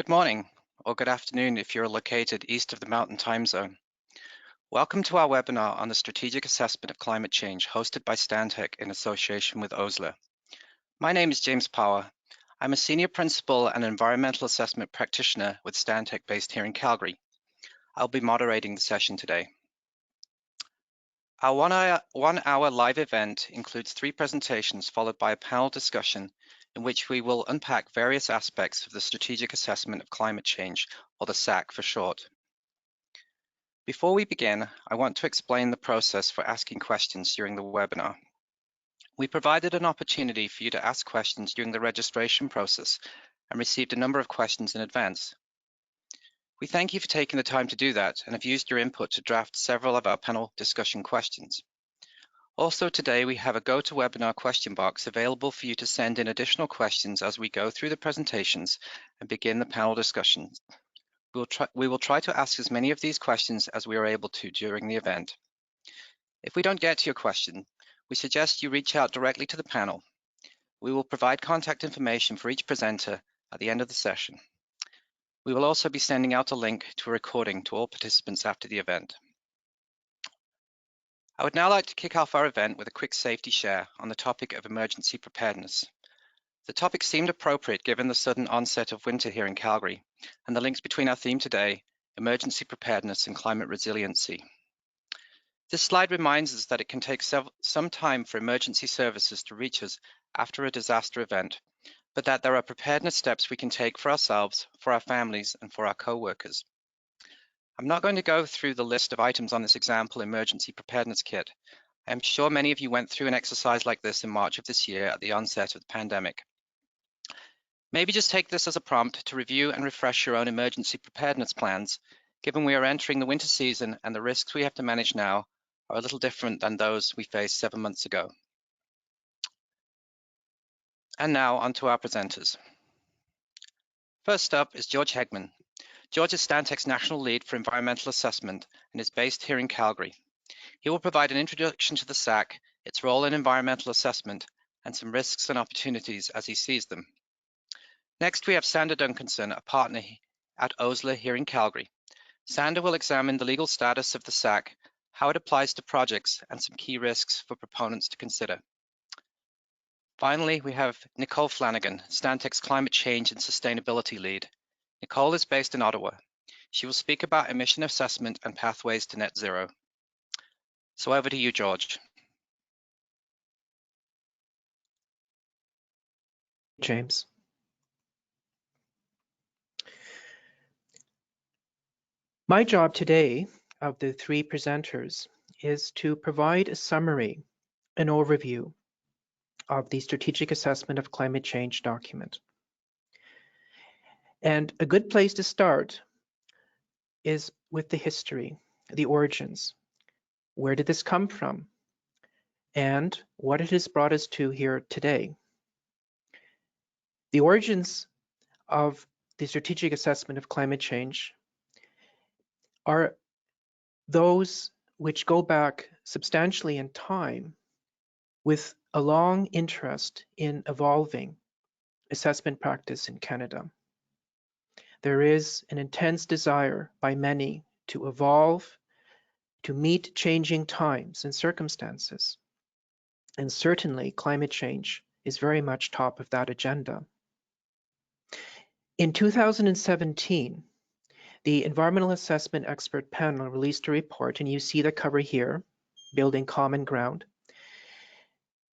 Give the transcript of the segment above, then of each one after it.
Good morning, or good afternoon if you're located east of the Mountain Time Zone. Welcome to our webinar on the Strategic Assessment of Climate Change, hosted by Stantec in association with Osler. My name is James Power. I'm a Senior Principal and Environmental Assessment Practitioner with Stantec based here in Calgary. I'll be moderating the session today. Our one-hour live event includes 3 presentations followed by a panel discussion in which we will unpack various aspects of the Strategic Assessment of Climate Change, or the SAC for short. Before we begin, I want to explain the process for asking questions during the webinar. We provided an opportunity for you to ask questions during the registration process and received a number of questions in advance. We thank you for taking the time to do that and have used your input to draft several of our panel discussion questions. Also today, we have a GoToWebinar question box available for you to send in additional questions as we go through the presentations and begin the panel discussions. We will try to ask as many of these questions as we are able to during the event. If we don't get to your question, we suggest you reach out directly to the panel. We will provide contact information for each presenter at the end of the session. We will also be sending out a link to a recording to all participants after the event. I would now like to kick off our event with a quick safety share on the topic of emergency preparedness. The topic seemed appropriate given the sudden onset of winter here in Calgary and the links between our theme today, emergency preparedness and climate resiliency. This slide reminds us that it can take some time for emergency services to reach us after a disaster event, but that there are preparedness steps we can take for ourselves, for our families, and for our co-workers. I'm not going to go through the list of items on this example emergency preparedness kit. I'm sure many of you went through an exercise like this in March of this year at the onset of the pandemic. Maybe just take this as a prompt to review and refresh your own emergency preparedness plans, given we are entering the winter season and the risks we have to manage now are a little different than those we faced 7 months ago. And now on to our presenters. First up is George Hegman. George is Stantec's National Lead for Environmental Assessment and is based here in Calgary. He will provide an introduction to the SAC, its role in environmental assessment, and some risks and opportunities as he sees them. Next, we have Sander Duncanson, a partner at Osler here in Calgary. Sander will examine the legal status of the SAC, how it applies to projects, and some key risks for proponents to consider. Finally, we have Nicole Flanagan, Stantec's Climate Change and Sustainability Lead. Nicole is based in Ottawa. She will speak about emission assessment and pathways to net zero. So over to you, George. James. My job today of the 3 presenters is to provide a summary, an overview of the Strategic Assessment of Climate Change document. And a good place to start is with the history, the origins. Where did this come from? And what it has brought us to here today. The origins of the Strategic Assessment of Climate Change are those which go back substantially in time with a long interest in evolving assessment practice in Canada. There is an intense desire by many to evolve, to meet changing times and circumstances. And certainly climate change is very much top of that agenda. In 2017, the Environmental Assessment Expert Panel released a report, and you see the cover here, Building Common Ground.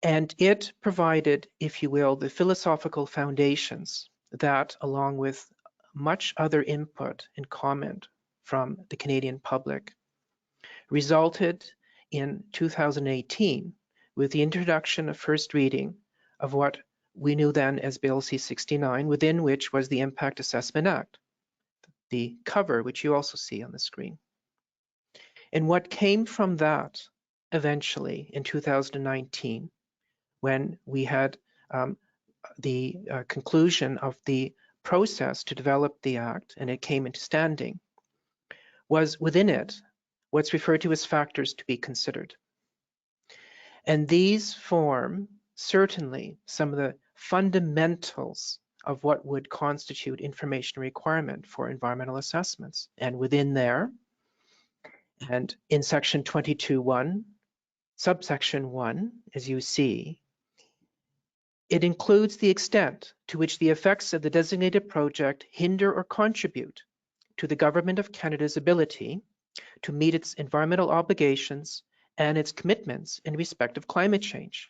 And it provided, if you will, the philosophical foundations that, along with much other input and comment from the Canadian public, resulted in 2018 with the introduction of first reading of what we knew then as Bill C-69, within which was the Impact Assessment Act, the cover which you also see on the screen. And what came from that eventually in 2019, when we had the conclusion of the process to develop the Act and it came into standing, was within it what's referred to as factors to be considered. And these form certainly some of the fundamentals of what would constitute information requirement for environmental assessments. And within there, and in section 22.1, subsection 1, as you see, it includes the extent to which the effects of the designated project hinder or contribute to the Government of Canada's ability to meet its environmental obligations and its commitments in respect of climate change.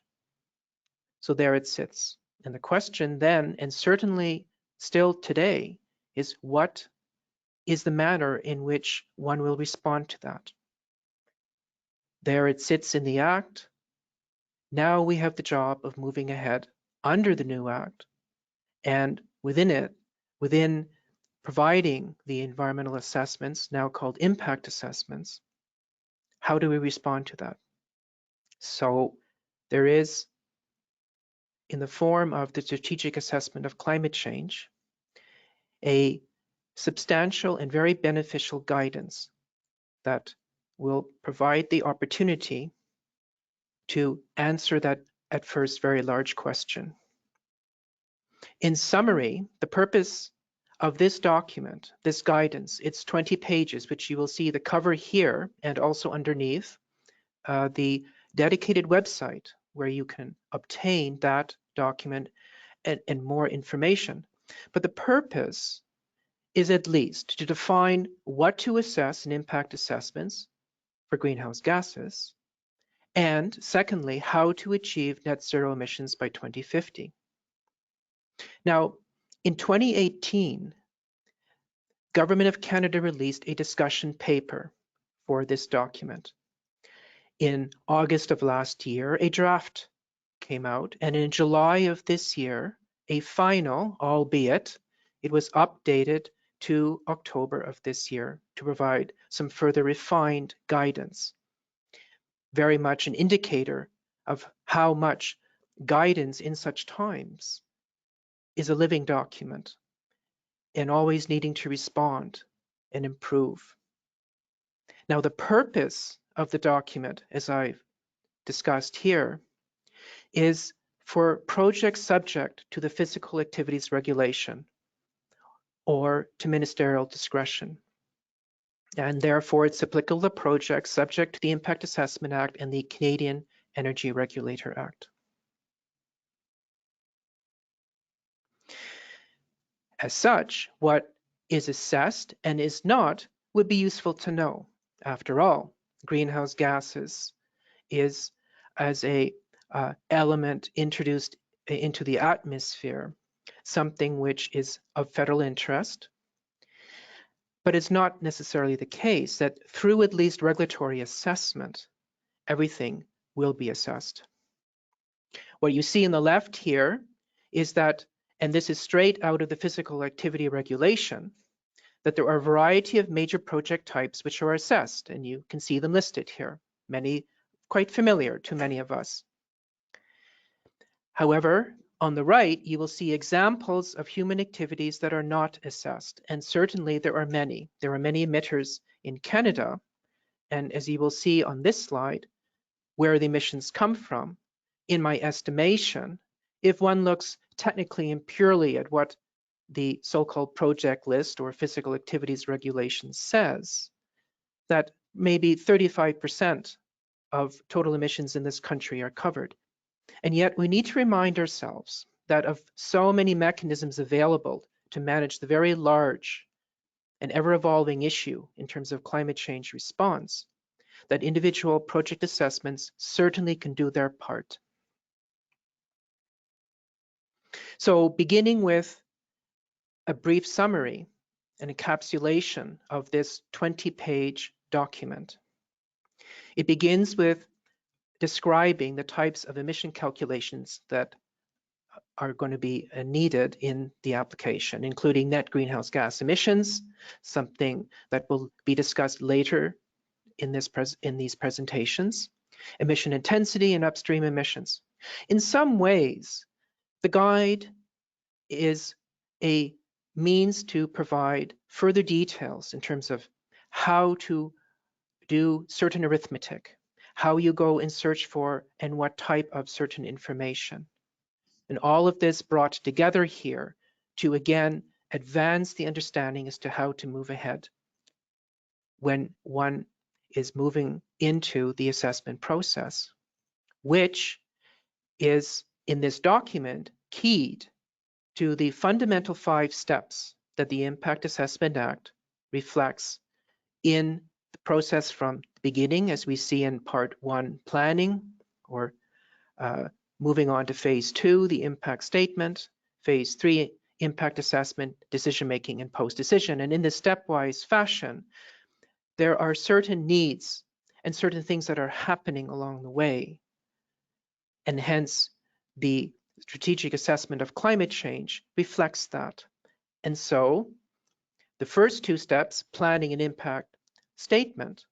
So there it sits. And the question then, and certainly still today, is what is the manner in which one will respond to that? There it sits in the Act. Now we have the job of moving ahead under the new Act, and within it, within providing the environmental assessments, now called impact assessments, how do we respond to that? So there is, in the form of the strategic assessment of climate change, a substantial and very beneficial guidance that will provide the opportunity to answer that at first very large question. In summary, the purpose of this document, this guidance, it's 20 pages, which you will see the cover here and also underneath the dedicated website where you can obtain that document and more information. But the purpose is at least to define what to assess in impact assessments for greenhouse gases, and secondly, how to achieve net zero emissions by 2050. Now, in 2018, Government of Canada released a discussion paper for this document. In August of last year, a draft came out, and in July of this year, a final, albeit it was updated to October of this year to provide some further refined guidance. Very much an indicator of how much guidance in such times is a living document and always needing to respond and improve. Now, the purpose of the document, as I've discussed here, is for projects subject to the physical activities regulation or to ministerial discretion. And therefore, it's applicable to projects subject to the Impact Assessment Act and the Canadian Energy Regulator Act. As such, what is assessed and is not would be useful to know. After all, greenhouse gases is as a element introduced into the atmosphere, something which is of federal interest. But it's not necessarily the case that through at least regulatory assessment, everything will be assessed. What you see on the left here is that, and this is straight out of the physical activity regulation, that there are a variety of major project types which are assessed, and you can see them listed here, many quite familiar to many of us. However, on the right, you will see examples of human activities that are not assessed, and certainly there are many. There are many emitters in Canada, and as you will see on this slide, where the emissions come from, in my estimation, if one looks technically and purely at what the so-called project list or physical activities regulation says, that maybe 35% of total emissions in this country are covered. And yet we need to remind ourselves that of so many mechanisms available to manage the very large and ever-evolving issue in terms of climate change response, that individual project assessments certainly can do their part. So beginning with a brief summary and encapsulation of this 20-page document. It begins with describing the types of emission calculations that are going to be needed in the application, including net greenhouse gas emissions, something that will be discussed later in these presentations, emission intensity and upstream emissions. In some ways, the guide is a means to provide further details in terms of how to do certain arithmetic, how you go and search for and what type of certain information. And all of this brought together here to again advance the understanding as to how to move ahead when one is moving into the assessment process, which is in this document keyed to the fundamental 5 steps that the Impact Assessment Act reflects in the process from the beginning, as we see in Part 1 planning, or moving on to Phase 2, the impact statement, Phase 3, impact assessment, decision-making, and post-decision. And in this stepwise fashion, there are certain needs and certain things that are happening along the way. And hence, the strategic assessment of climate change reflects that. And so, the first 2 steps, planning and impact statement,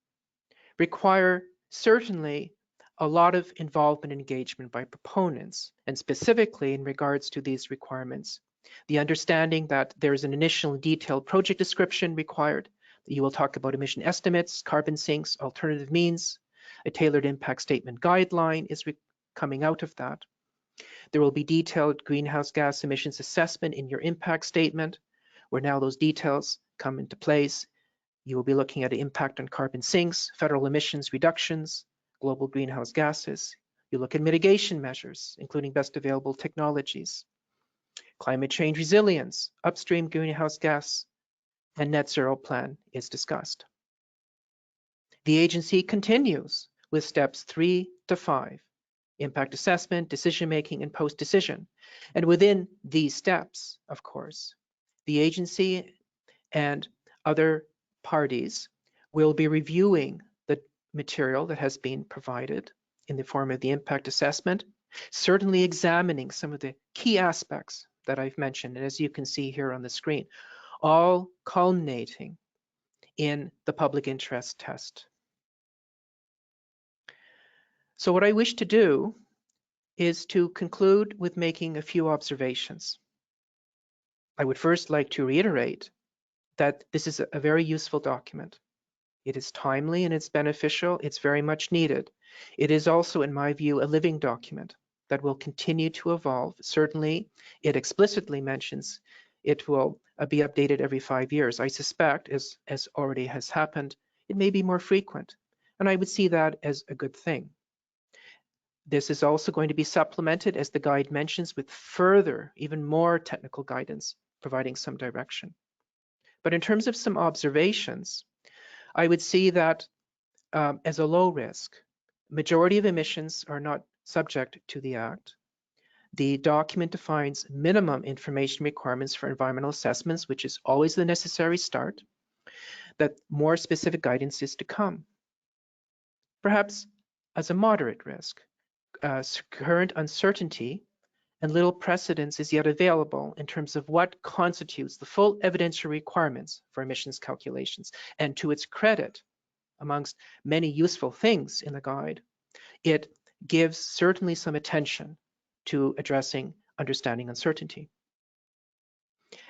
require certainly a lot of involvement and engagement by proponents, and specifically in regards to these requirements, the understanding that there's an initial detailed project description required. You will talk about emission estimates, carbon sinks, alternative means. A tailored impact statement guideline is coming out of that. There will be detailed greenhouse gas emissions assessment in your impact statement, where now those details come into place. You will be looking at an impact on carbon sinks, federal emissions reductions, global greenhouse gases. You look at mitigation measures, including best available technologies, climate change resilience, upstream greenhouse gas, and net zero plan is discussed. The agency continues with steps 3 to 5, impact assessment, decision-making, and post-decision. And within these steps, of course, the agency and other parties will be reviewing the material that has been provided in the form of the impact assessment, certainly examining some of the key aspects that I've mentioned, and as you can see here on the screen, all culminating in the public interest test. So what I wish to do is to conclude with making a few observations. I would first like to reiterate that this is a very useful document. It is timely and it's beneficial. It's very much needed. It is also, in my view, a living document that will continue to evolve. Certainly, it explicitly mentions it will be updated every 5 years. I suspect, as already has happened, it may be more frequent, and I would see that as a good thing. This is also going to be supplemented, as the guide mentions, with further, even more technical guidance, providing some direction. But in terms of some observations, I would see that as a low risk, majority of emissions are not subject to the Act. The document defines minimum information requirements for environmental assessments, which is always the necessary start, that more specific guidance is to come. Perhaps as a moderate risk, current uncertainty and little precedence is yet available in terms of what constitutes the full evidentiary requirements for emissions calculations. And to its credit, amongst many useful things in the guide, it gives certainly some attention to addressing understanding uncertainty.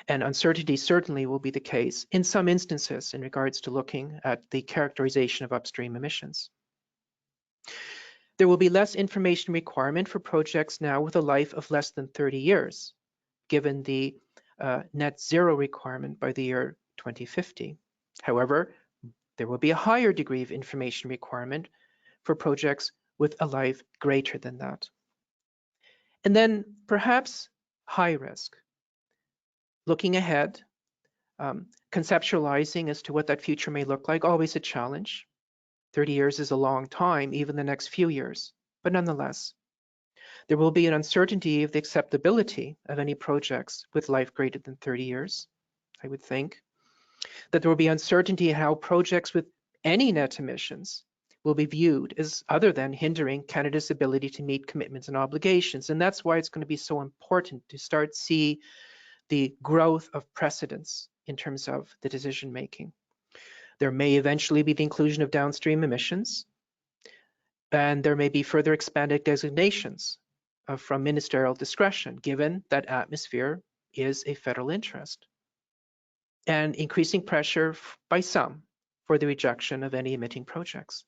And uncertainty certainly will be the case in some instances in regards to looking at the characterization of upstream emissions. There will be less information requirement for projects now with a life of less than 30 years, given the net zero requirement by the year 2050. However, there will be a higher degree of information requirement for projects with a life greater than that. And then perhaps high risk. Looking ahead, conceptualizing as to what that future may look like, always a challenge. 30 years is a long time, even the next few years, but nonetheless, there will be an uncertainty of the acceptability of any projects with life greater than 30 years, I would think. That there will be uncertainty in how projects with any net emissions will be viewed as other than hindering Canada's ability to meet commitments and obligations. And that's why it's going to be so important to start see the growth of precedents in terms of the decision making. There may eventually be the inclusion of downstream emissions, and there may be further expanded designations from ministerial discretion, given that atmosphere is a federal interest, and increasing pressure by some for the rejection of any emitting projects.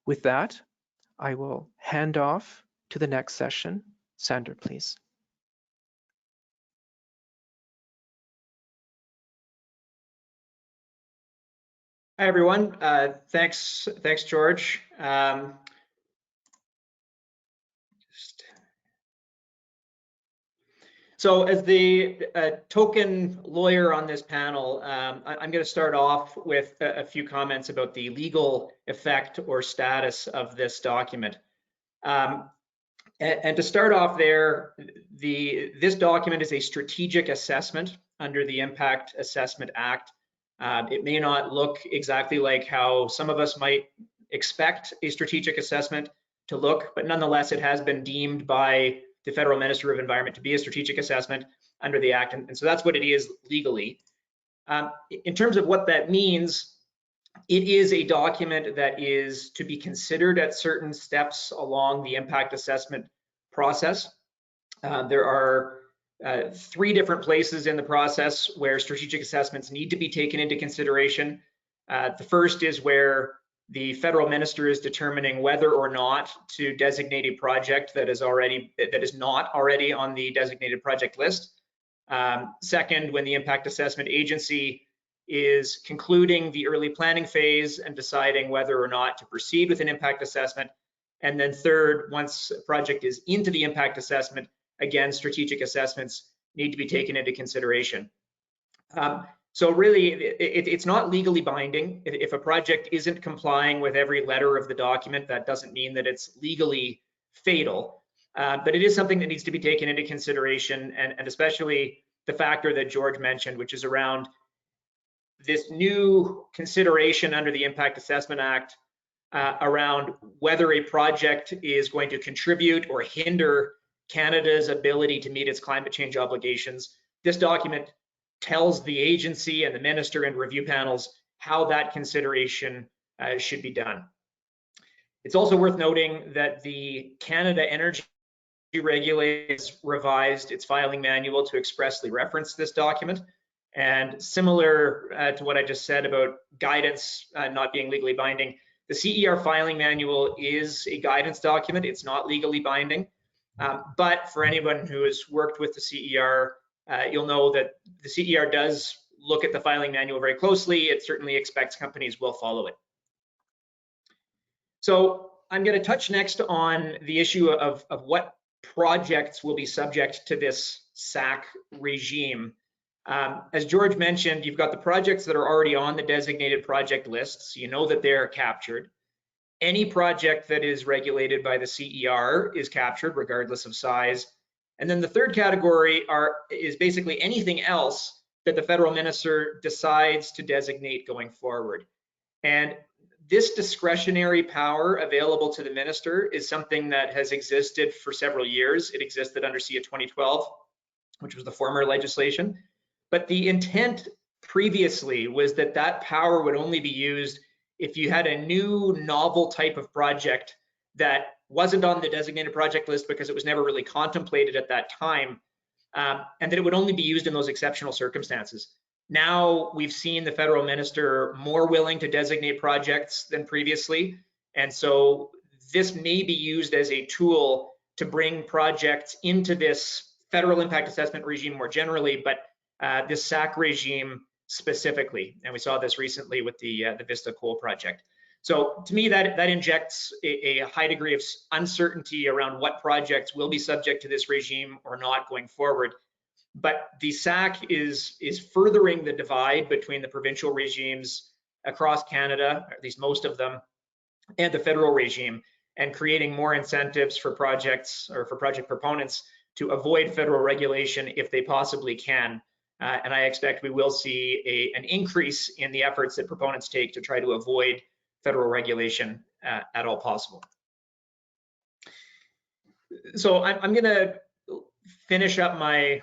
With that, I will hand off to the next session. Sander, please. Hi, everyone. Thanks, George. So as the token lawyer on this panel, I'm going to start off with a few comments about the legal effect or status of this document. And to start off there, this document is a strategic assessment under the Impact Assessment Act. It may not look exactly like how some of us might expect a strategic assessment to look, but nonetheless, it has been deemed by the Federal Minister of Environment to be a strategic assessment under the Act, and so that's what it is legally. In terms of what that means, it is a document that is to be considered at certain steps along the impact assessment process. There are 3 different places in the process where strategic assessments need to be taken into consideration. The first is where the federal minister is determining whether or not to designate a project that is not already on the designated project list. Second, when the impact assessment agency is concluding the early planning phase and deciding whether or not to proceed with an impact assessment. And then third, once a project is into the impact assessment, again, strategic assessments need to be taken into consideration. So really, it's not legally binding. If a project isn't complying with every letter of the document, that doesn't mean that it's legally fatal. But it is something that needs to be taken into consideration, and especially the factor that George mentioned, which is around this new consideration under the Impact Assessment Act around whether a project is going to contribute or hinder Canada's ability to meet its climate change obligations. This document tells the agency and the minister and review panels how that consideration should be done. It's also worth noting that the Canada Energy Regulator revised its filing manual to expressly reference this document. And similar to what I just said about guidance not being legally binding, the CER filing manual is a guidance document. It's not legally binding. But for anyone who has worked with the CER, you'll know that the CER does look at the filing manual very closely. It certainly expects companies will follow it. So I'm going to touch next on the issue of what projects will be subject to this SAC regime. As George mentioned, you've got the projects that are already on the designated project list, so you know that they're captured. Any project that is regulated by the CER is captured regardless of size. And then the third category is basically anything else that the federal minister decides to designate going forward. And this discretionary power available to the minister is something that has existed for several years. It existed under SIA 2012, which was the former legislation. But the intent previously was that that power would only be used if you had a new novel type of project that wasn't on the designated project list because it was never really contemplated at that time, and that it would only be used in those exceptional circumstances. Now we've seen the federal minister more willing to designate projects than previously, and so this may be used as a tool to bring projects into this federal impact assessment regime more generally, but this SAC regime specifically, and we saw this recently with the Vista Coal project. So to me, that injects a high degree of uncertainty around what projects will be subject to this regime or not going forward. But the SAC is furthering the divide between the provincial regimes across Canada, or at least most of them, and the federal regime, and creating more incentives for projects or for project proponents to avoid federal regulation if they possibly can. And I expect we will see an increase in the efforts that proponents take to try to avoid federal regulation at all possible. So I'm going to finish up my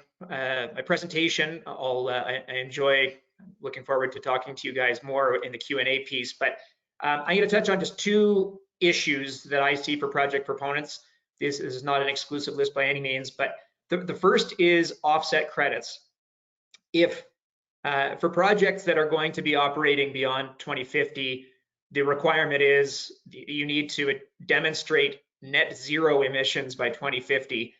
presentation. I enjoy looking forward to talking to you guys more in the Q&A piece, but I'm going to touch on just 2 issues that I see for project proponents. This is not an exclusive list by any means, but the first is offset credits. If for projects that are going to be operating beyond 2050, the requirement is you need to demonstrate net zero emissions by 2050.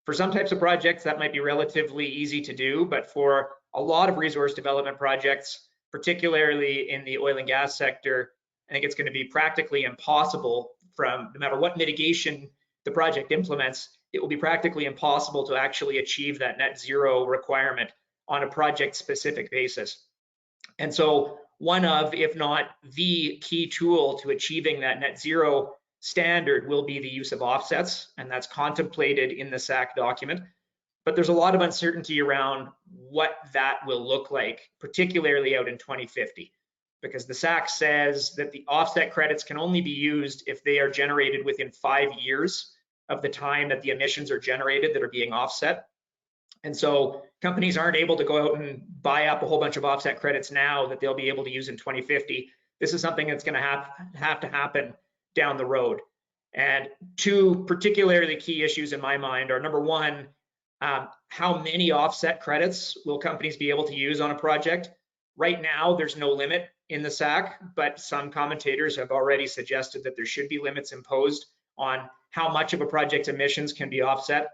For some types of projects, that might be relatively easy to do, but for a lot of resource development projects, particularly in the oil and gas sector. I think it's going to be practically impossible no matter what mitigation the project implements, it will be practically impossible to actually achieve that net zero requirement on a project specific basis. And so one of, if not the key tool to achieving that net zero standard will be the use of offsets, and that's contemplated in the SAC document. But there's a lot of uncertainty around what that will look like, particularly out in 2050, because the SAC says that the offset credits can only be used if they are generated within 5 years of the time that the emissions are generated that are being offset. And so companies aren't able to go out and buy up a whole bunch of offset credits now that they'll be able to use in 2050. This is something that's going to have to happen down the road. And two particularly key issues in my mind are, number one, how many offset credits will companies be able to use on a project? Right now, there's no limit in the SAC, but some commentators have already suggested that there should be limits imposed on how much of a project's emissions can be offset.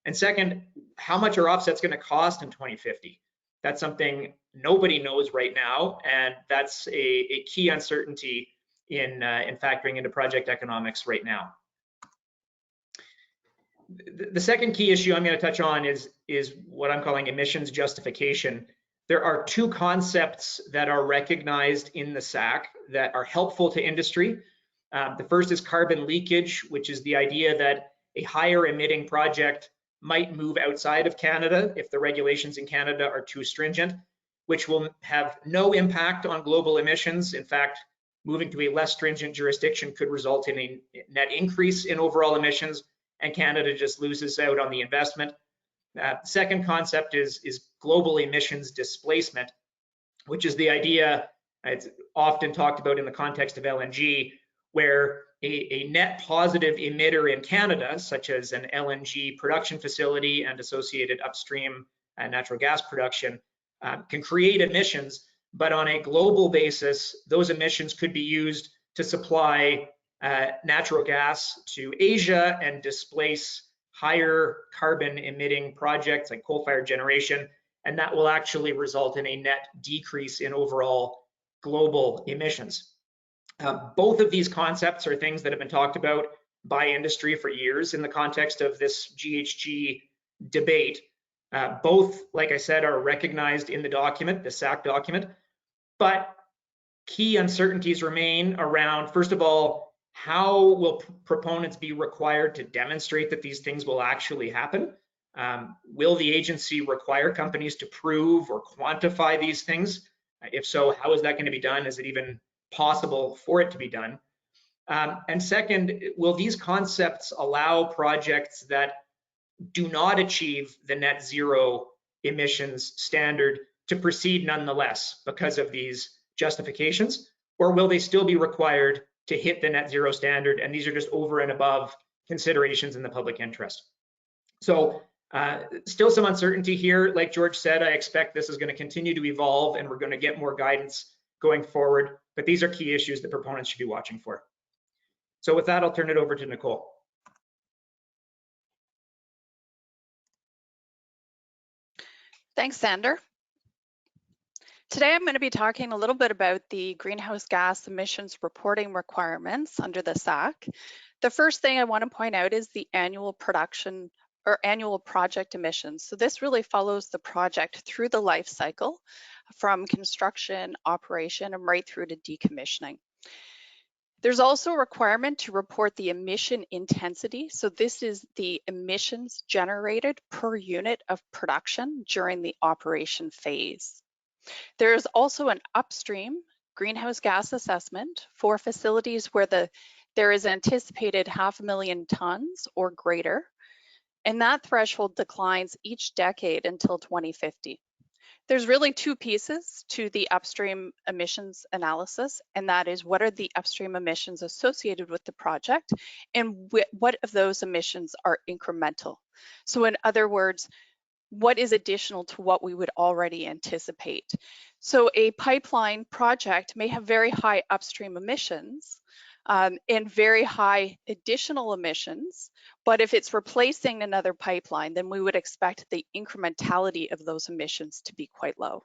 And second, how much are offsets going to cost in 2050? That's something nobody knows right now, and that's a key uncertainty in factoring into project economics right now. The second key issue I'm going to touch on is what I'm calling emissions justification. There are two concepts that are recognized in the SAC that are helpful to industry. The first is carbon leakage, which is the idea that a higher emitting project might move outside of Canada if the regulations in Canada are too stringent, which will have no impact on global emissions. In fact, moving to a less stringent jurisdiction could result in a net increase in overall emissions, and Canada just loses out on the investment. Second concept is global emissions displacement, which is the idea, it's often talked about in the context of LNG, where a net positive emitter in Canada, such as an LNG production facility and associated upstream natural gas production, can create emissions, but on a global basis, those emissions could be used to supply natural gas to Asia and displace higher carbon emitting projects like coal-fired generation, and that will actually result in a net decrease in overall global emissions. Both of these concepts are things that have been talked about by industry for years in the context of this GHG debate. Both, like I said, are recognized in the document, the SAC document, but key uncertainties remain around, first of all, how will proponents be required to demonstrate that these things will actually happen? Will the agency require companies to prove or quantify these things? If so, how is that going to be done? Is it even possible for it to be done? And second, will these concepts allow projects that do not achieve the net zero emissions standard to proceed nonetheless because of these justifications, or will they still be required to hit the net zero standard? And these are just over and above considerations in the public interest. So still some uncertainty here. Like George said, I expect this is going to continue to evolve and we're going to get more guidance going forward, but these are key issues that proponents should be watching for. So with that, I'll turn it over to Nicole. Thanks, Sander. Today, I'm going to be talking a little bit about the greenhouse gas emissions reporting requirements under the SAC. The first thing I want to point out is the annual production or annual project emissions. So this really follows the project through the life cycle from construction, operation, and right through to decommissioning. There's also a requirement to report the emission intensity. So this is the emissions generated per unit of production during the operation phase. There is also an upstream greenhouse gas assessment for facilities where there is anticipated 500,000 tons or greater, and that threshold declines each decade until 2050. There's really two pieces to the upstream emissions analysis, and that is what are the upstream emissions associated with the project and what of those emissions are incremental. So in other words, what is additional to what we would already anticipate? So a pipeline project may have very high upstream emissions and very high additional emissions, but if it's replacing another pipeline, then we would expect the incrementality of those emissions to be quite low.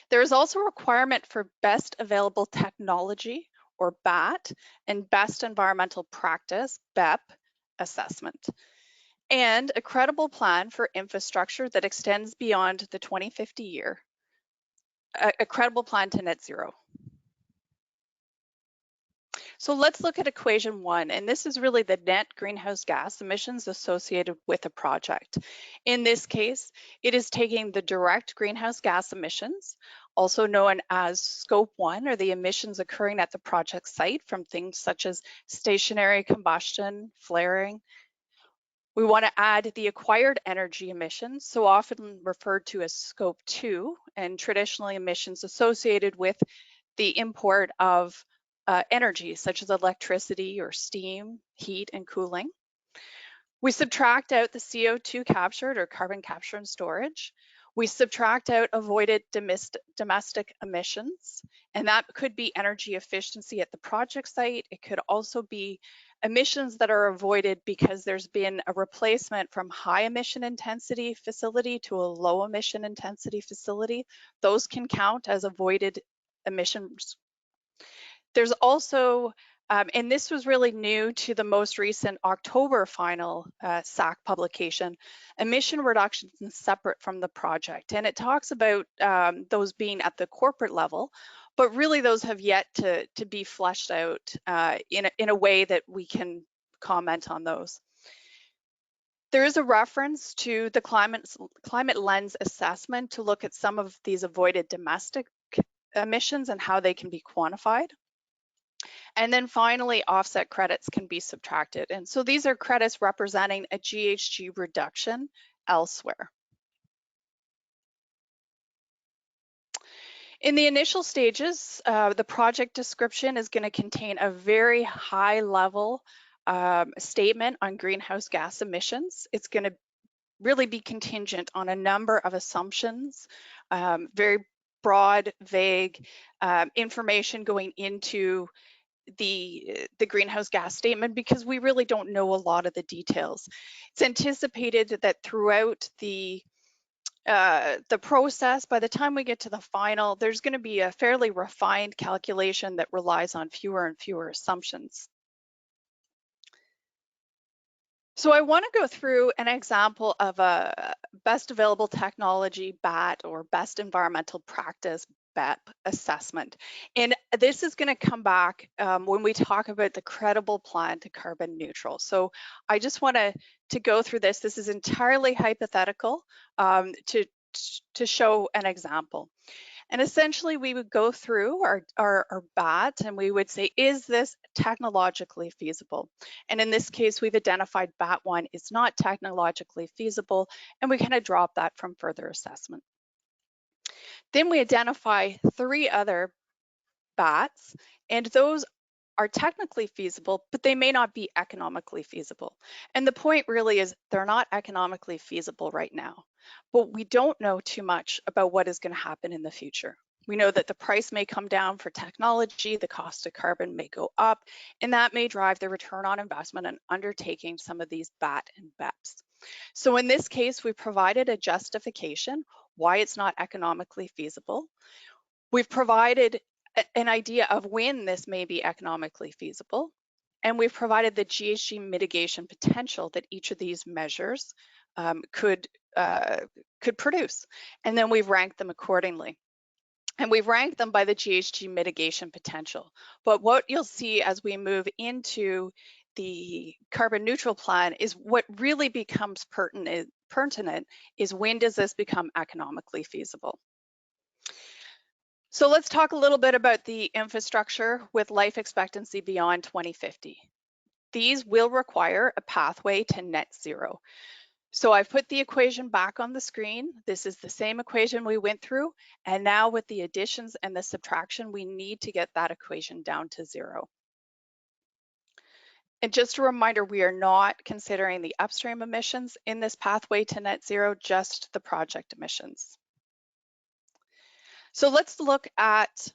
There is also a requirement for best available technology, or BAT, and best environmental practice, BEP, assessment, and a credible plan for infrastructure that extends beyond the 2050 year, a credible plan to net zero. So let's look at equation 1, and this is really the net greenhouse gas emissions associated with a project. In this case, it is taking the direct greenhouse gas emissions, also known as scope 1, or the emissions occurring at the project site from things such as stationary combustion, flaring. We want to add the acquired energy emissions, so often referred to as scope 2, and traditionally emissions associated with the import of energy, such as electricity or steam, heat, and cooling. We subtract out the CO2 captured, or carbon capture and storage. We subtract out avoided domestic emissions, and that could be energy efficiency at the project site. It could also be emissions that are avoided because there's been a replacement from high emission intensity facility to a low emission intensity facility. Those can count as avoided emissions. There's also, and this was really new to the most recent October final SAC publication, emission reductions separate from the project. And it talks about those being at the corporate level, but really those have yet to be fleshed out in a way that we can comment on those. There is a reference to the climate lens assessment to look at some of these avoided domestic emissions and how they can be quantified. And then finally, offset credits can be subtracted. And so these are credits representing a GHG reduction elsewhere. In the initial stages, the project description is going to contain a very high level statement on greenhouse gas emissions. It's going to really be contingent on a number of assumptions, very broad, vague information going into the greenhouse gas statement, because we really don't know a lot of the details. It's anticipated that throughout the process, by the time we get to the final, there's going to be a fairly refined calculation that relies on fewer and fewer assumptions. So I want to go through an example of a best available technology, BAT, or best environmental practice, BEP, assessment. And this is going to come back when we talk about the credible plan to carbon neutral. So I just want to go through this. This is entirely hypothetical to show an example. And essentially, we would go through our BAT and we would say, is this technologically feasible? And in this case, we've identified BAT 1 is not technologically feasible, and we kind of drop that from further assessment. Then we identify 3 other BATs, and those are technically feasible, but they may not be economically feasible. And the point really is they're not economically feasible right now, but we don't know too much about what is going to happen in the future. We know that the price may come down for technology, the cost of carbon may go up, and that may drive the return on investment in undertaking some of these BAT and BEPs. So in this case, we provided a justification why it's not economically feasible. We've provided an idea of when this may be economically feasible, and we've provided the GHG mitigation potential that each of these measures could produce, and then we've ranked them accordingly. And we've ranked them by the GHG mitigation potential. But what you'll see as we move into the carbon neutral plan is what really becomes pertinent is when does this become economically feasible? So let's talk a little bit about the infrastructure with life expectancy beyond 2050. These will require a pathway to net zero. So I've put the equation back on the screen. This is the same equation we went through, and now with the additions and the subtraction, we need to get that equation down to 0. And just a reminder, we are not considering the upstream emissions in this pathway to net zero, just the project emissions. So let's look at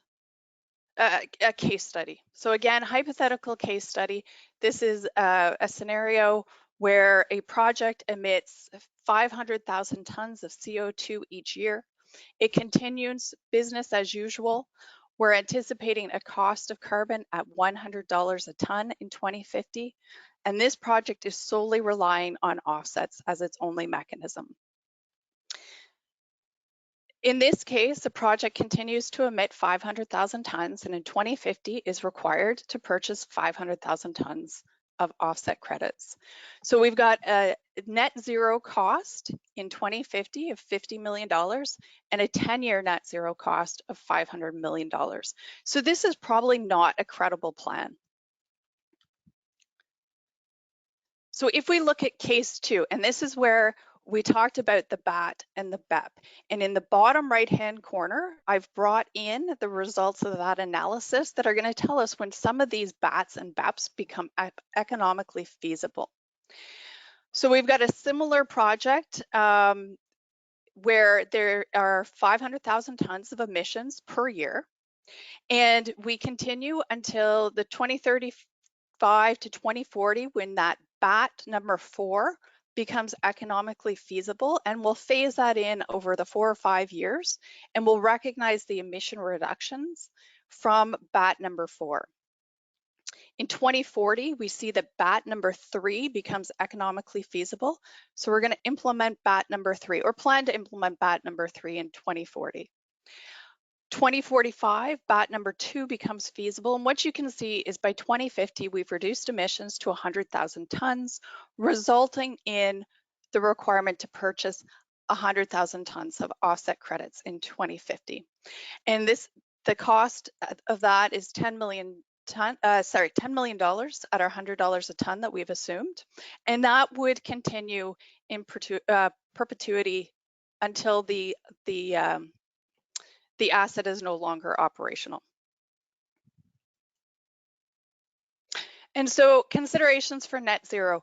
a case study. So again, hypothetical case study. This is a scenario where a project emits 500,000 tons of CO2 each year. It continues business as usual. We're anticipating a cost of carbon at $100 a ton in 2050, and this project is solely relying on offsets as its only mechanism. In this case, the project continues to emit 500,000 tons, and in 2050 is required to purchase 500,000 tons of offset credits. So we've got a net zero cost in 2050 of $50 million and a 10-year net zero cost of $500 million. So this is probably not a credible plan. So if we look at case 2, and this is where we talked about the BAT and the BEP, and in the bottom right-hand corner, I've brought in the results of that analysis that are going to tell us when some of these BATs and BEPs become economically feasible. So we've got a similar project where there are 500,000 tons of emissions per year, and we continue until the 2035 to 2040 when that BAT number 4 becomes economically feasible, and we'll phase that in over the 4 or 5 years, and we'll recognize the emission reductions from BAT number 4. In 2040, we see that BAT number 3 becomes economically feasible, so we're going to implement BAT number 3, or plan to implement BAT number 3 in 2040. 2045, BAT number 2 becomes feasible, and what you can see is by 2050, we've reduced emissions to 100,000 tons, resulting in the requirement to purchase 100,000 tons of offset credits in 2050. And the cost of that is $10 million at our $100 a ton that we've assumed, and that would continue in perpetuity until the asset is no longer operational. And so considerations for net zero.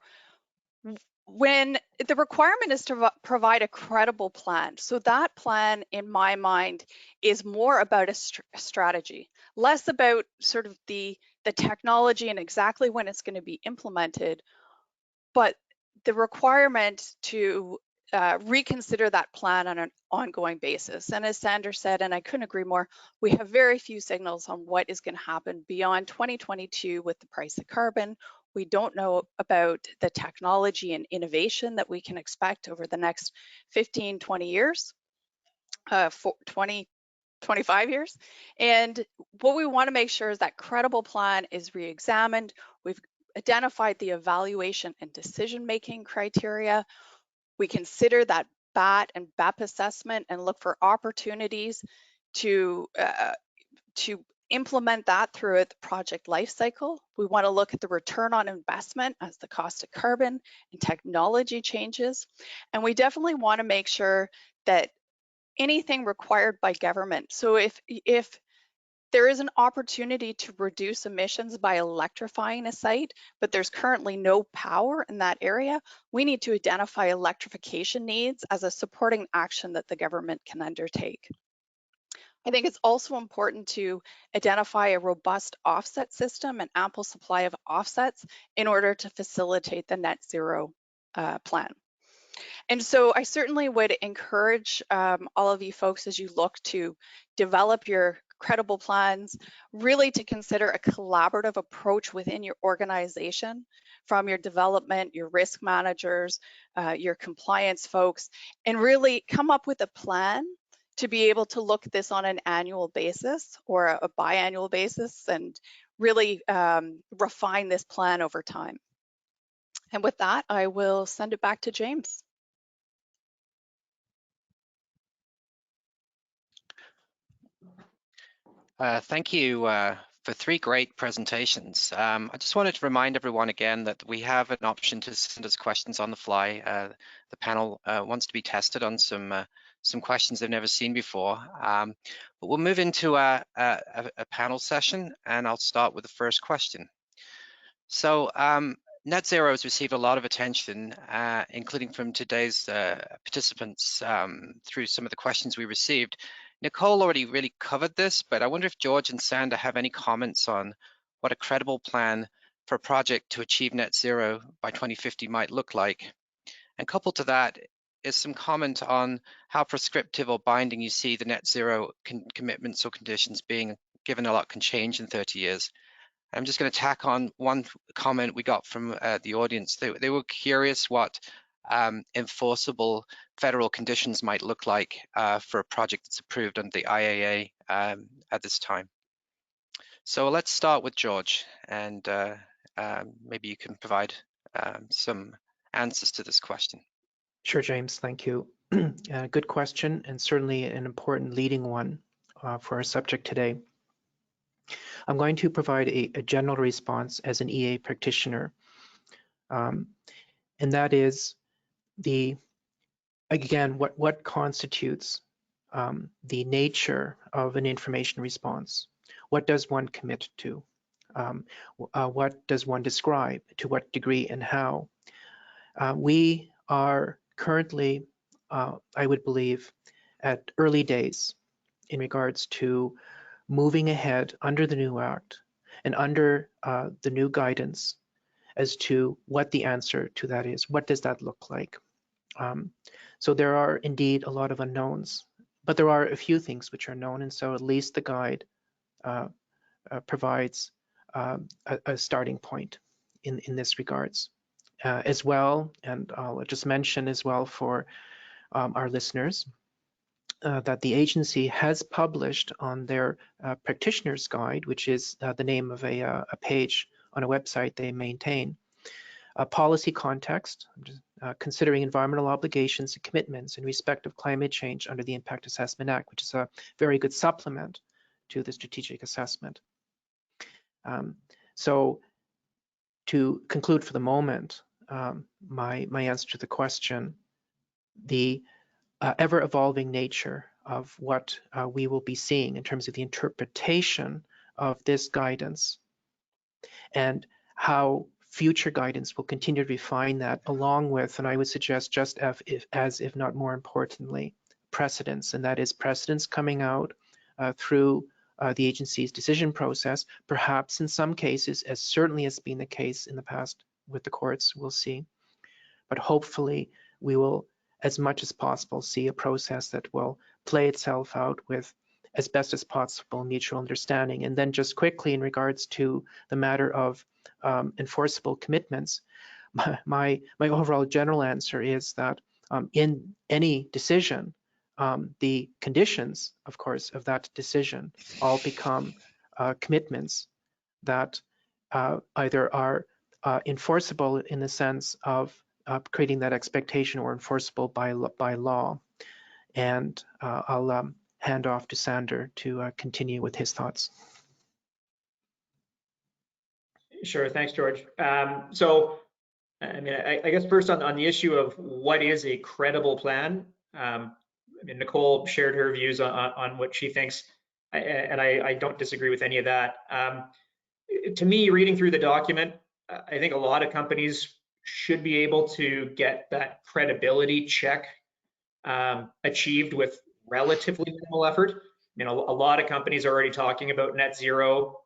When the requirement is to provide a credible plan, so that plan in my mind is more about a strategy, less about sort of the technology and exactly when it's going to be implemented, but the requirement to reconsider that plan on an ongoing basis. And as Sander said, and I couldn't agree more, we have very few signals on what is going to happen beyond 2022 with the price of carbon. We don't know about the technology and innovation that we can expect over the next 15, 20 years, 25 years. And what we want to make sure is that credible plan is re-examined. We've identified the evaluation and decision-making criteria. We consider that BAT and BEP assessment and look for opportunities to implement that throughout the project life cycle. We want to look at the return on investment as the cost of carbon and technology changes. And we definitely want to make sure that anything required by government. So if there is an opportunity to reduce emissions by electrifying a site, but there's currently no power in that area, we need to identify electrification needs as a supporting action that the government can undertake. I think it's also important to identify a robust offset system and ample supply of offsets in order to facilitate the net zero plan. And so I certainly would encourage all of you folks as you look to develop your credible plans, really to consider a collaborative approach within your organization, from your development, your risk managers, your compliance folks, and really come up with a plan to be able to look at this on an annual basis or a biannual basis and really refine this plan over time. And with that, I will send it back to James. Thank you for 3 great presentations. I just wanted to remind everyone again that we have an option to send us questions on the fly. The panel wants to be tested on some questions they've never seen before. But we'll move into a panel session, and I'll start with the first question. So net zero has received a lot of attention, including from today's participants through some of the questions we received. Nicole already really covered this, but I wonder if George and Sander have any comments on what a credible plan for a project to achieve net zero by 2050 might look like. And coupled to that, is some comment on how prescriptive or binding you see the net zero commitments or conditions being, given a lot can change in 30 years. I'm just going to tack on one comment we got from the audience. They were curious what enforceable federal conditions might look like for a project that's approved under the IAA at this time. So let's start with George, and maybe you can provide some answers to this question. Sure, James, thank you. Good question, and certainly an important leading one for our subject today. I'm going to provide a general response as an EA practitioner, and that is again, what constitutes the nature of an information response? What does one commit to? What does one describe? To what degree and how? We are currently, I would believe, at early days in regards to moving ahead under the new Act and under the new guidance as to what the answer to that is. What does that look like? So there are indeed a lot of unknowns, but there are a few things which are known, and so at least the guide provides a starting point in this regards. As well, and I'll just mention as well for our listeners that the agency has published on their practitioner's guide, which is the name of a page on a website they maintain, a policy context, considering environmental obligations and commitments in respect of climate change under the Impact Assessment Act, which is a very good supplement to the strategic assessment. So to conclude for the moment, my answer to the question, the ever-evolving nature of what we will be seeing in terms of the interpretation of this guidance and how future guidance will continue to refine that, along with, and I would suggest just as if not more importantly, precedents, and that is precedents coming out through the agency's decision process, perhaps in some cases, as certainly has been the case in the past with the courts, we'll see. But hopefully we will, as much as possible, see a process that will play itself out with as best as possible mutual understanding. And then just quickly in regards to the matter of enforceable commitments, my overall general answer is that in any decision, the conditions, of course, of that decision all become commitments that either are enforceable in the sense of creating that expectation or enforceable by law. And I'll hand off to Sander to continue with his thoughts. Sure, thanks, George. So, I mean, I guess first on the issue of what is a credible plan, I mean, Nicole shared her views on what she thinks, and I don't disagree with any of that. To me, reading through the document, I think a lot of companies should be able to get that credibility check achieved with relatively minimal effort. You know, a lot of companies are already talking about net zero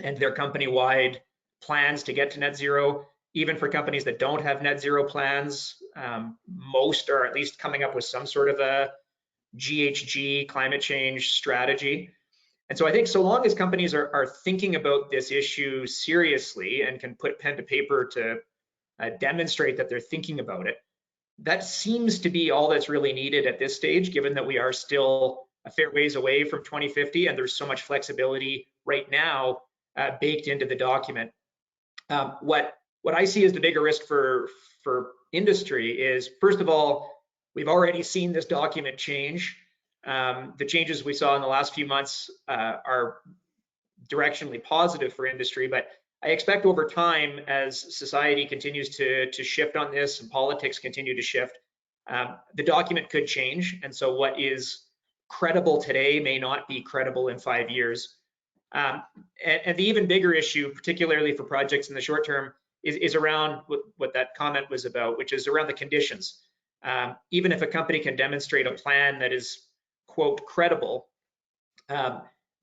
and their company-wide plans to get to net zero. Even for companies that don't have net zero plans, most are at least coming up with some sort of a GHG climate change strategy. And so I think so long as companies are thinking about this issue seriously and can put pen to paper to demonstrate that they're thinking about it, that seems to be all that's really needed at this stage, given that we are still a fair ways away from 2050 and there's so much flexibility right now baked into the document. What I see as the bigger risk for industry is, first of all, we've already seen this document change. The changes we saw in the last few months are directionally positive for industry, but I expect over time, as society continues to shift on this and politics continue to shift, the document could change. And so what is credible today may not be credible in 5 years. And the even bigger issue, particularly for projects in the short term, is around what that comment was about, which is around the conditions. Even if a company can demonstrate a plan that is, quote, credible,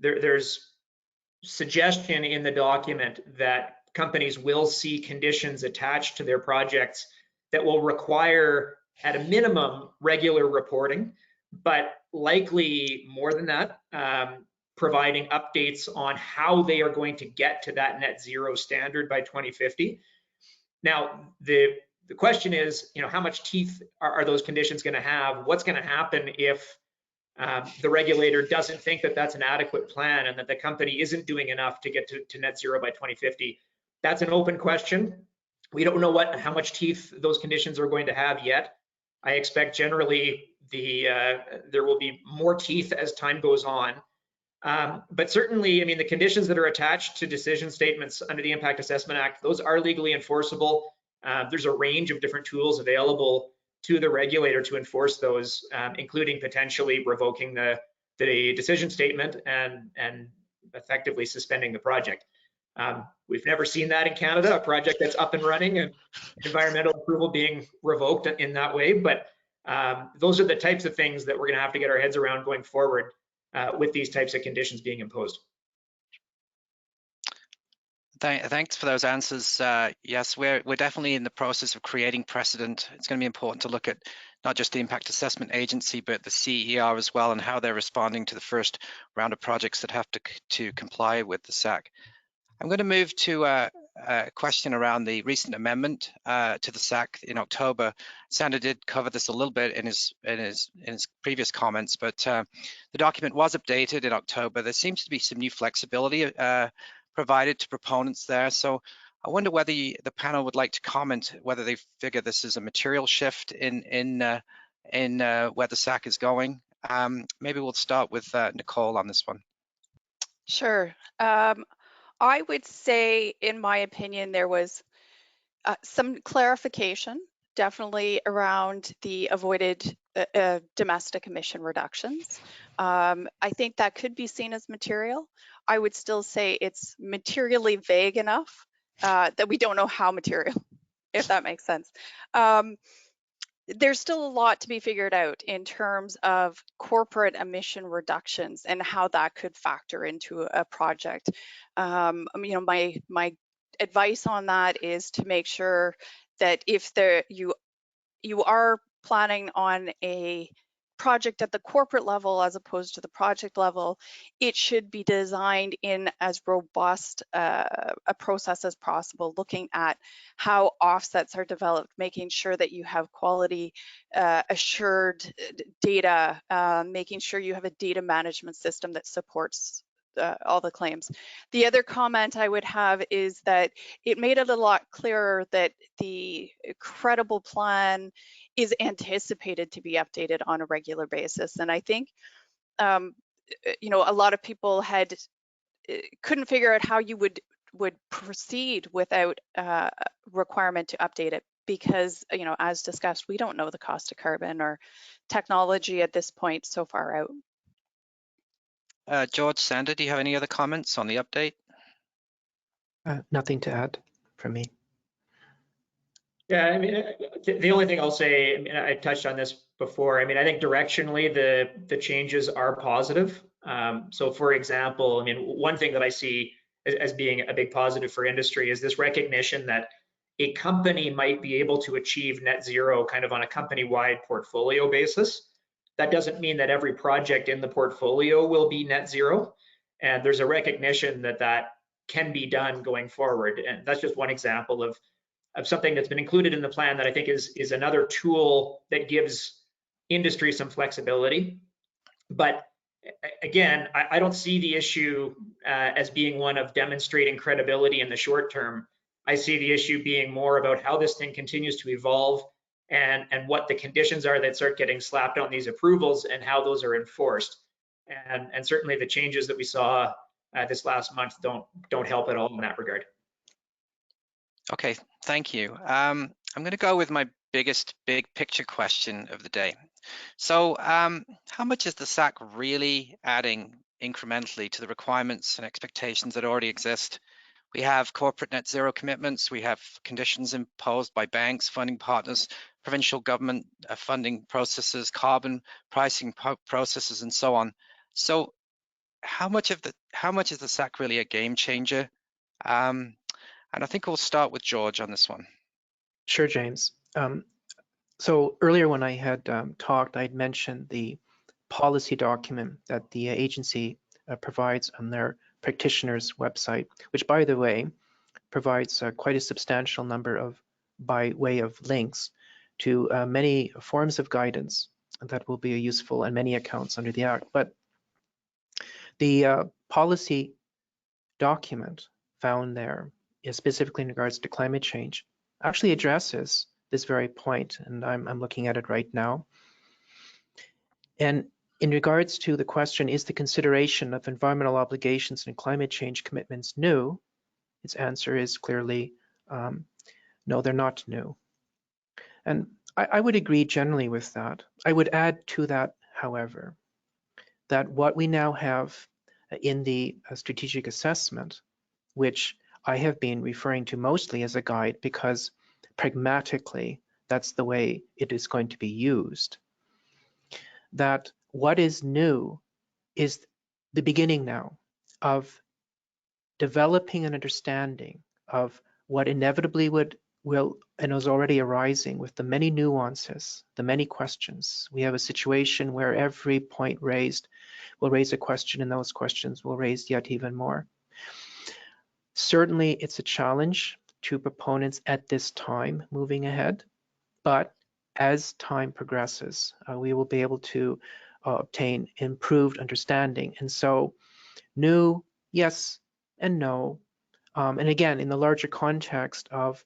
there's suggestion in the document that companies will see conditions attached to their projects that will require at a minimum, regular reporting, but likely more than that, providing updates on how they are going to get to that net zero standard by 2050. Now, the question is, how much teeth are those conditions going to have? What's going to happen if the regulator doesn't think that that's an adequate plan and that the company isn't doing enough to get to net zero by 2050? That's an open question. We don't know how much teeth those conditions are going to have yet. I expect generally there will be more teeth as time goes on. But certainly, the conditions that are attached to decision statements under the Impact Assessment Act, those are legally enforceable. There's a range of different tools available to the regulator to enforce those, including potentially revoking the decision statement and effectively suspending the project. We've never seen that in Canada, a project that's up and running and environmental approval being revoked in that way. But those are the types of things that we're going to have to get our heads around going forward with these types of conditions being imposed. Thanks for those answers. Yes, we're definitely in the process of creating precedent. It's going to be important to look at not just the Impact Assessment Agency, but the CER as well, and how they're responding to the first round of projects that have to comply with the SAC. I'm going to move to a question around the recent amendment to the SAC in October. Sander did cover this a little bit in his previous comments, but the document was updated in October. There seems to be some new flexibility provided to proponents there. So I wonder whether the panel would like to comment whether they figure this is a material shift in where the SAC is going. Maybe we'll start with Nicole on this one. Sure. I would say, in my opinion, there was some clarification, definitely around the avoided domestic emission reductions. I think that could be seen as material. I would still say it's materially vague enough that we don't know how material, if that makes sense. There's still a lot to be figured out in terms of corporate emission reductions and how that could factor into a project. My advice on that is to make sure that if you are planning on a project at the corporate level as opposed to the project level, it should be designed in as robust a process as possible, looking at how offsets are developed, making sure that you have quality assured data, making sure you have a data management system that supports all the claims. The other comment I would have is that it made it a lot clearer that the credible plan is anticipated to be updated on a regular basis. And I think, a lot of people couldn't figure out how you would proceed without requirement to update it because, as discussed, we don't know the cost of carbon or technology at this point so far out. George, Sander, do you have any other comments on the update? Nothing to add from me. Yeah, the only thing I'll say, I touched on this before. I think directionally the changes are positive. So for example, one thing that I see as being a big positive for industry is this recognition that a company might be able to achieve net zero kind of on a company-wide portfolio basis. That doesn't mean that every project in the portfolio will be net zero. And there's a recognition that that can be done going forward. And that's just one example of something that's been included in the plan that I think is another tool that gives industry some flexibility. But again, I don't see the issue as being one of demonstrating credibility in the short term. I see the issue being more about how this thing continues to evolve and what the conditions are that start getting slapped on these approvals and how those are enforced. And certainly the changes that we saw this last month don't help at all in that regard. Okay, thank you. I'm going to go with my big picture question of the day. So how much is the SAC really adding incrementally to the requirements and expectations that already exist? We have corporate net zero commitments, we have conditions imposed by banks, funding partners, provincial government funding processes, carbon pricing processes, and so on. So how much is the SAC really a game changer? And I think we'll start with George on this one. Sure, James. So earlier when I had talked, I'd mentioned the policy document that the agency provides on their practitioner's website, which, by the way, provides quite a substantial number of, by way of links to many forms of guidance that will be useful in many accounts under the Act. But the policy document found there, specifically in regards to climate change, actually addresses this very point, and I'm looking at it right now. And in regards to the question, is the consideration of environmental obligations and climate change commitments new? Its answer is clearly no, they're not new. And I would agree generally with that. I would add to that, however, that what we now have in the strategic assessment, which I have been referring to mostly as a guide because pragmatically that's the way it is going to be used, that what is new is the beginning now of developing an understanding of what inevitably will and is already arising with the many nuances, the many questions. We have a situation where every point raised will raise a question, and those questions will raise yet even more. Certainly, it's a challenge to proponents at this time moving ahead, but as time progresses, we will be able to obtain improved understanding. And so new, yes and no. And again, in the larger context of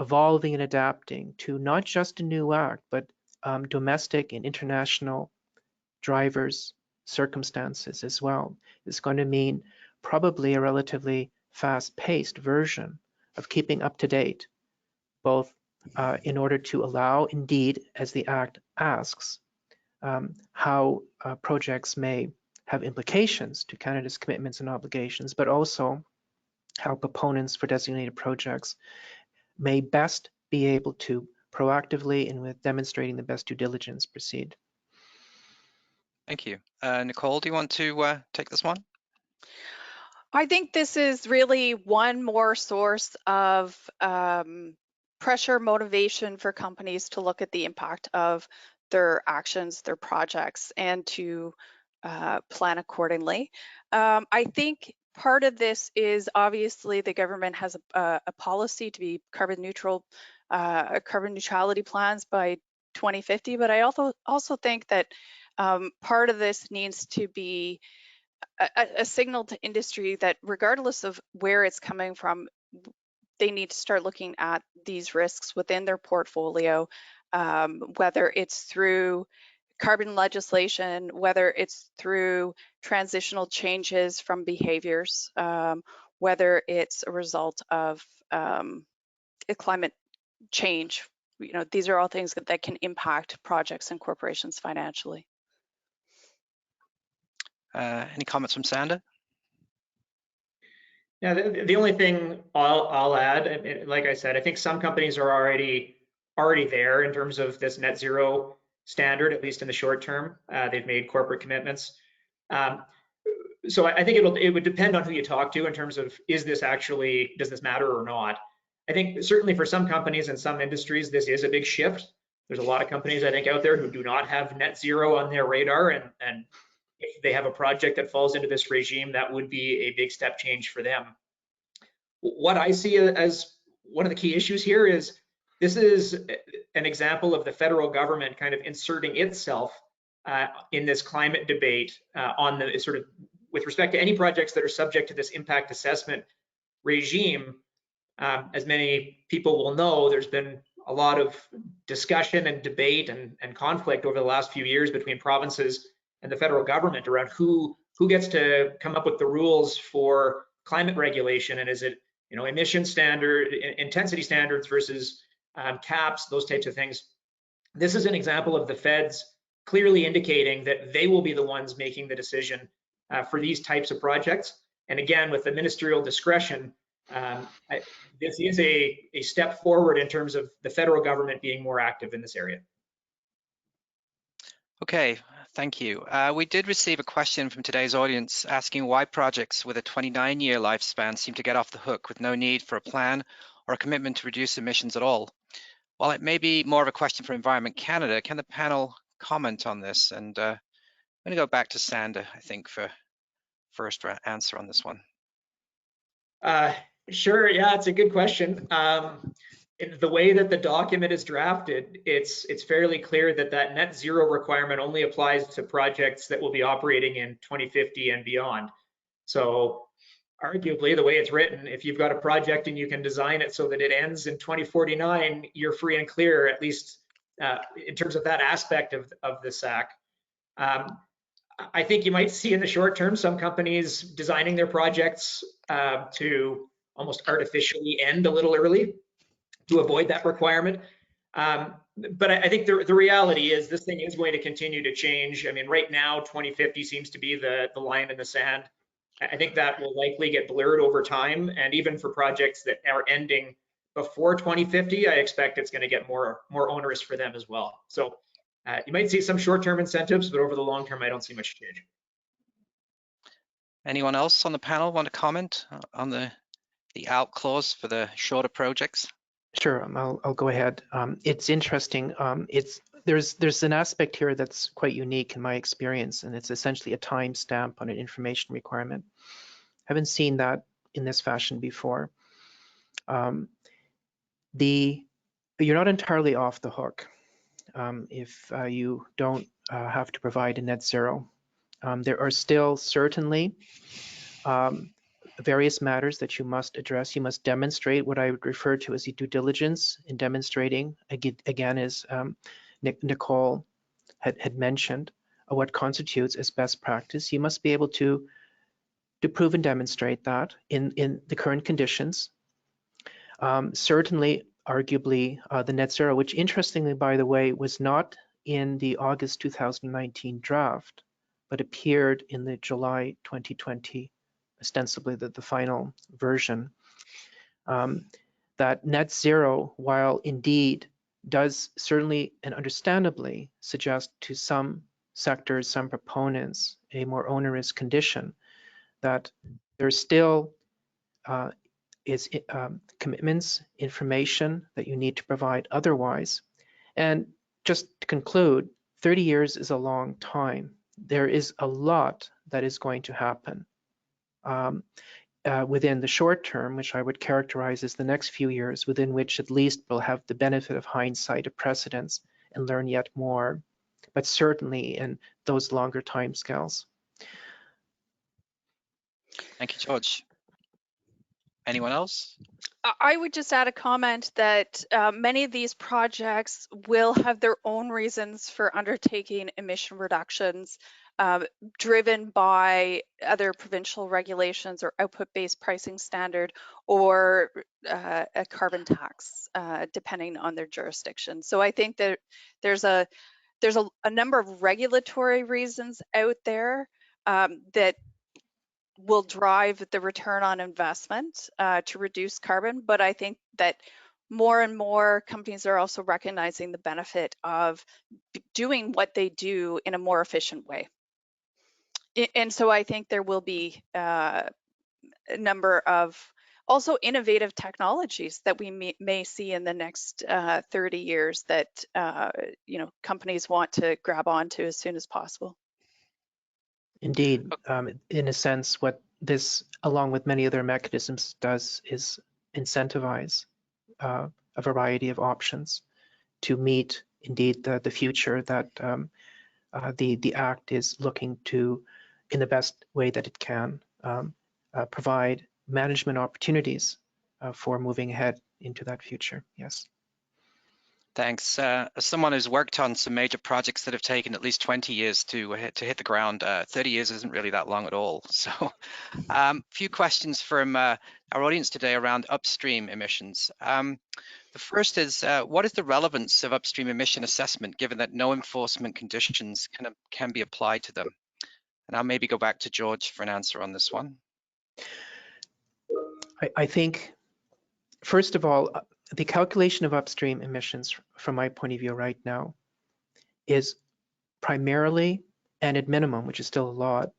evolving and adapting to not just a new act, but domestic and international drivers, circumstances as well, is going to mean probably a relatively fast-paced version of keeping up to date, both in order to allow, indeed, as the Act asks, how projects may have implications to Canada's commitments and obligations, but also how proponents for designated projects may best be able to proactively and with demonstrating the best due diligence proceed. Thank you. Nicole, do you want to take this one? I think this is really one more source of pressure, motivation for companies to look at the impact of their actions, their projects, and to plan accordingly. I think part of this is obviously the government has a policy to be carbon neutral, carbon neutrality plans by 2050, but I also think that part of this needs to be a signal to industry that regardless of where it's coming from, they need to start looking at these risks within their portfolio, whether it's through carbon legislation, whether it's through transitional changes from behaviors, whether it's a result of climate change. You know, these are all things that can impact projects and corporations financially. Any comments from Sander? Yeah, the only thing I'll add, like I said, I think some companies are already there in terms of this net zero standard, at least in the short term. They've made corporate commitments. So I think it would depend on who you talk to in terms of does this matter or not? I think certainly for some companies and some industries, this is a big shift. There's a lot of companies I think out there who do not have net zero on their radar, and if they have a project that falls into this regime, that would be a big step change for them. What I see as one of the key issues here is this is an example of the federal government kind of inserting itself in this climate debate on the sort of with respect to any projects that are subject to this impact assessment regime. As many people will know, there's been a lot of discussion and debate and conflict over the last few years between provinces and the federal government around who gets to come up with the rules for climate regulation, and is it emission standard, intensity standards versus caps, those types of things. This is an example of the feds clearly indicating that they will be the ones making the decision for these types of projects. And again, with the ministerial discretion, this is a step forward in terms of the federal government being more active in this area. Okay, thank you. We did receive a question from today's audience asking why projects with a 29-year lifespan seem to get off the hook with no need for a plan or a commitment to reduce emissions at all. While it may be more of a question for Environment Canada, can the panel comment on this? And I'm going to go back to Sander, I think, for first answer on this one. Sure, yeah, it's a good question. The way that the document is drafted, it's fairly clear that that net zero requirement only applies to projects that will be operating in 2050 and beyond. So arguably, the way it's written, if you've got a project and you can design it so that it ends in 2049, you're free and clear, at least in terms of that aspect of the SAC. I think you might see in the short term some companies designing their projects to almost artificially end a little early to avoid that requirement. But I think the reality is this thing is going to continue to change. I mean, right now, 2050 seems to be the line in the sand. I think that will likely get blurred over time. And even for projects that are ending before 2050, I expect it's going to get more onerous for them as well. So you might see some short-term incentives, but over the long term, I don't see much change. Anyone else on the panel want to comment on the out clause for the shorter projects? Sure, I'll go ahead. It's interesting. There's an aspect here that's quite unique in my experience, and it's essentially a timestamp on an information requirement. Haven't seen that in this fashion before. But you're not entirely off the hook if you don't have to provide a net zero. There are still certainly various matters that you must address. You must demonstrate what I would refer to as the due diligence in demonstrating, again, as Nicole had mentioned, what constitutes as best practice. You must be able to prove and demonstrate that in the current conditions. Certainly, arguably, the net zero, which interestingly, by the way, was not in the August 2019 draft, but appeared in the July 2020, ostensibly the final version. That net zero, while indeed does certainly and understandably suggest to some sectors, some proponents, a more onerous condition, that there still is commitments, information that you need to provide otherwise. And just to conclude, 30 years is a long time. There is a lot that is going to happen within the short term, which I would characterize as the next few years, within which at least we'll have the benefit of hindsight, of precedents, and learn yet more, but certainly in those longer timescales. Thank you, George. Anyone else? I would just add a comment that many of these projects will have their own reasons for undertaking emission reductions driven by other provincial regulations or output-based pricing standard or a carbon tax, depending on their jurisdiction. So I think that there's a number of regulatory reasons out there that will drive the return on investment to reduce carbon. But I think that more and more companies are also recognizing the benefit of doing what they do in a more efficient way. And so I think there will be a number of also innovative technologies that we may see in the next 30 years that companies want to grab onto as soon as possible. Indeed, in a sense, what this, along with many other mechanisms, does is incentivize a variety of options to meet, indeed, the future that the Act is looking to, in the best way that it can, provide management opportunities for moving ahead into that future. Yes. Thanks. As someone who's worked on some major projects that have taken at least 20 years to hit the ground, 30 years isn't really that long at all. So a few questions from our audience today around upstream emissions. The first is, what is the relevance of upstream emission assessment, given that no enforcement conditions can be applied to them? And I'll maybe go back to George for an answer on this one. I think, first of all, the calculation of upstream emissions, from my point of view right now, is primarily, and at minimum, which is still a lot,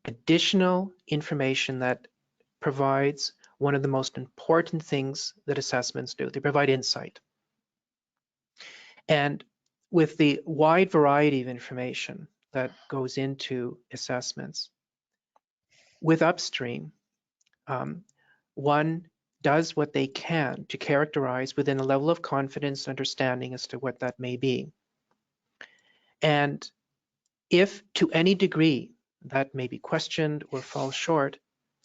additional information that provides one of the most important things that assessments do. They provide insight. And with the wide variety of information that goes into assessments, with upstream, one does what they can to characterize within a level of confidence, understanding as to what that may be. And if to any degree that may be questioned or falls short,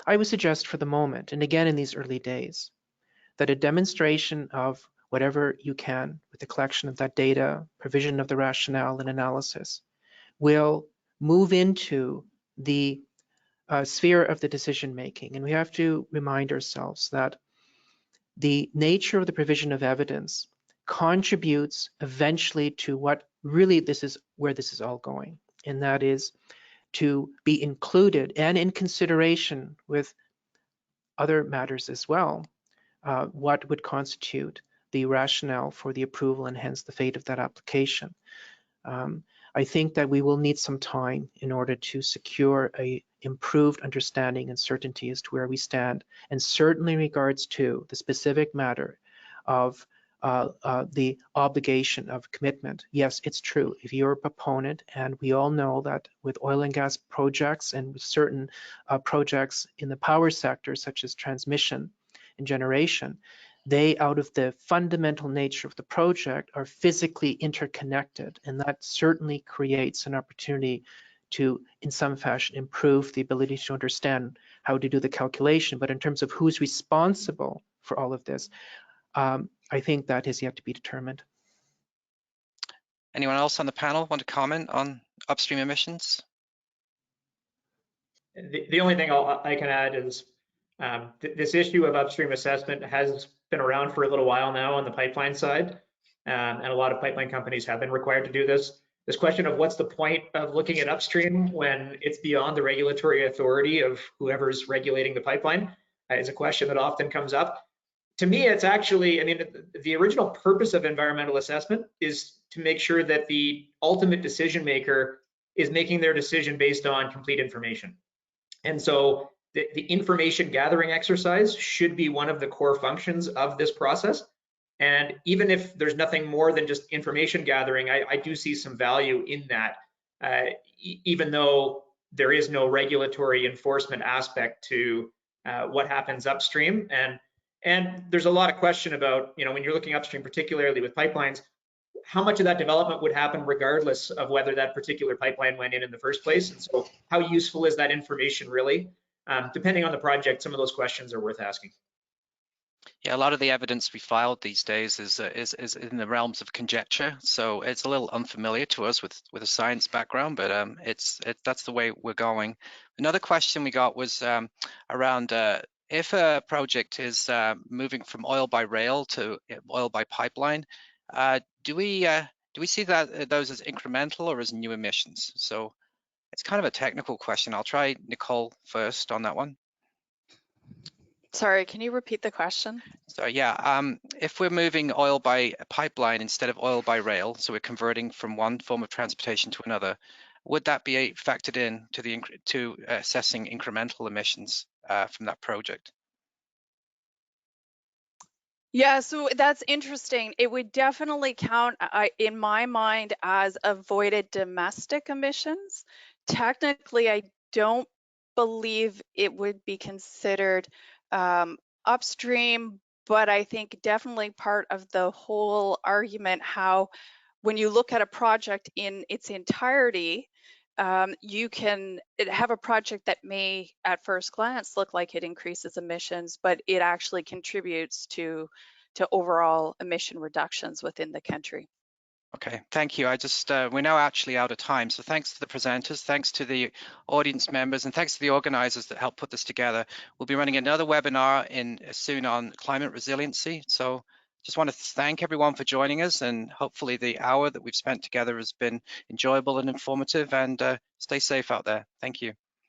I would suggest for the moment, and again in these early days, that a demonstration of whatever you can with the collection of that data, provision of the rationale and analysis, will move into the sphere of the decision making. And we have to remind ourselves that the nature of the provision of evidence contributes eventually to what really where this is all going. And that is to be included and in consideration with other matters as well, what would constitute the rationale for the approval and hence the fate of that application. I think that we will need some time in order to secure a improved understanding and certainty as to where we stand, and certainly in regards to the specific matter of the obligation of commitment. Yes, it's true. If you're a proponent, and we all know that with oil and gas projects and with certain projects in the power sector, such as transmission and generation, they, out of the fundamental nature of the project, are physically interconnected, and that certainly creates an opportunity to, in some fashion, improve the ability to understand how to do the calculation. But in terms of who's responsible for all of this, I think that is yet to be determined. Anyone else on the panel want to comment on upstream emissions? The only thing I can add is this issue of upstream assessment has been around for a little while now on the pipeline side, and a lot of pipeline companies have been required to do this. This question of what's the point of looking at upstream when it's beyond the regulatory authority of whoever's regulating the pipeline is a question that often comes up. To me, it's actually, I mean, the original purpose of environmental assessment is to make sure that the ultimate decision maker is making their decision based on complete information. And so the information gathering exercise should be one of the core functions of this process. And even if there's nothing more than just information gathering, I do see some value in that, even though there is no regulatory enforcement aspect to what happens upstream. And there's a lot of question about, you know, when you're looking upstream, particularly with pipelines, how much of that development would happen regardless of whether that particular pipeline went in the first place. And so how useful is that information really? Depending on the project, some of those questions are worth asking. Yeah, a lot of the evidence we filed these days is in the realms of conjecture, so it's a little unfamiliar to us with a science background, but that's the way we're going. Another question we got was around if a project is moving from oil by rail to oil by pipeline, do we see that those as incremental or as new emissions? So it's kind of a technical question. I'll try Nicole first on that one. Sorry, can you repeat the question? So yeah, if we're moving oil by pipeline instead of oil by rail, so we're converting from one form of transportation to another, would that be factored in to assessing incremental emissions from that project? Yeah, so that's interesting. It would definitely count in my mind as avoided domestic emissions. Technically, I don't believe it would be considered upstream, but I think definitely part of the whole argument how when you look at a project in its entirety, you can have a project that may at first glance look like it increases emissions, but it actually contributes to overall emission reductions within the country. Okay, thank you. We're now actually out of time. So thanks to the presenters, thanks to the audience members, and thanks to the organizers that helped put this together. We'll be running another webinar soon on climate resiliency. So just want to thank everyone for joining us, and hopefully the hour that we've spent together has been enjoyable and informative, and stay safe out there. Thank you.